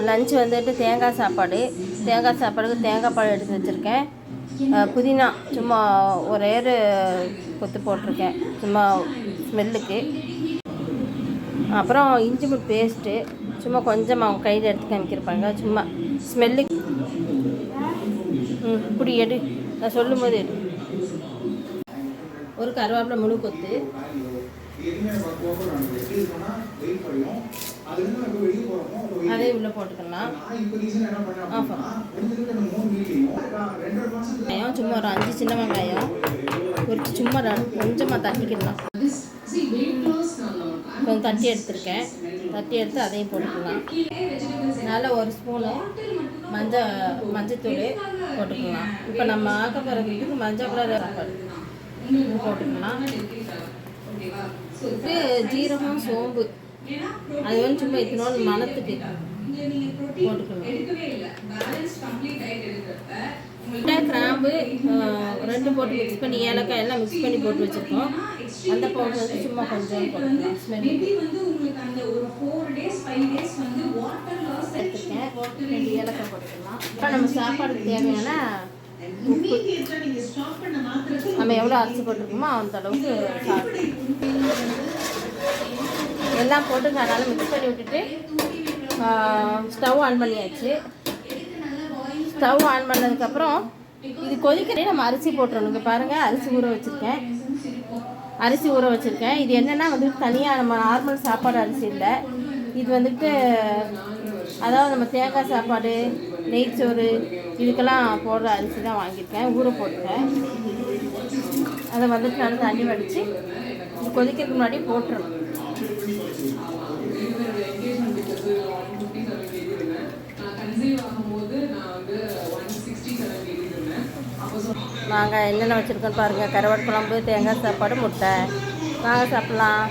Lunch வந்துட்டு தேங்காய் சாப்பாடுக்கு தேங்காய் பால் எடுத்து வச்சுருக்கேன். புதினா சும்மா ஒரே ஒரு கொத்து போட்டிருக்கேன் சும்மா ஸ்மெல்லுக்கு. அப்புறம் இஞ்சி பூண்டு பேஸ்ட்டு சும்மா கொஞ்சம் அவங்க கையில் எடுத்து காமிக்கிருப்பாங்க சும்மா ஸ்மெல்லுக்கு. இப்படி எடு, நான் சொல்லும் போது எடு. ஒரு கருவேப்பிலை முழு கொத்து, அதே உள்ளே போட்டுக்கலாம். வெங்காயம் சும்மா ஒரு 5 சின்ன வெங்காயம் ஒரு சும்மா கொஞ்சமாக தட்டிக்கலாம். கொஞ்சம் தட்டி எடுத்துருக்கேன். தட்டி எடுத்து அதையும் போட்டுக்கலாம். நல்லா ஒரு ஸ்பூனு மஞ்சத்தூள் போட்டுக்கலாம். இப்போ நம்ம ஆக்க போகிறதுக்கு மஞ்சள் கலர் சாப்பாடு போட்டுக்கலாம். ஜீரகம் சோம்பு அது வந்து சும்மா இத்தனோடு மணத்துக்கு போட்டுக்கலாம். கிராம்பு 2 போட்டு மிக்ஸ் பண்ணி, ஏலக்காய் எல்லாம் மிக்ஸ் பண்ணி போட்டு வச்சுருக்கோம். அந்த பவுடர் வந்து சும்மா கொஞ்சம் போட்டுக்கலாம். எடுத்துருக்கேன். 2 ஏலக்காய் போட்டுக்கலாம். இப்போ நம்ம சாப்பாடுக்கு தேவையான உப்பு நம்ம எவ்வளோ அரிசி போட்டிருக்கோமோ அந்த அளவுக்கு எல்லாம் போட்டு நல்லா மிக்ஸ் பண்ணி விட்டுட்டு ஸ்டவ் ஆன் பண்ணியாச்சு. ஸ்டவ் ஆன் பண்ணதுக்கப்புறம் இது கொதிக்கிறே நம்ம அரிசி போட்டுறணுங்க. பாருங்கள், அரிசி ஊற வச்சுருக்கேன். இது என்னென்னா வந்துட்டு தனியாக நம்ம நார்மல் சாப்பாடு அரிசி இல்லை. இது வந்துட்டு அதாவது நம்ம தேங்காய் சாப்பாடு, நெய்ச்சோறு இதுக்கெல்லாம் போடுற அரிசி தான் வாங்கியிருக்கேன். ஊற போட்டுட்டேன். அதை வந்துட்டு நல்லா தண்ணி வடித்து இது கொதிக்கிறதுக்கு முன்னாடி போட்டுறணும். நாங்கள் என்னென்ன வச்சுருக்கோன்னு பாருங்கள். கருவாடு குழம்பு, தேங்காய் சாப்பாடு, முட்டை. நாங்கள் சாப்பிட்லாம்.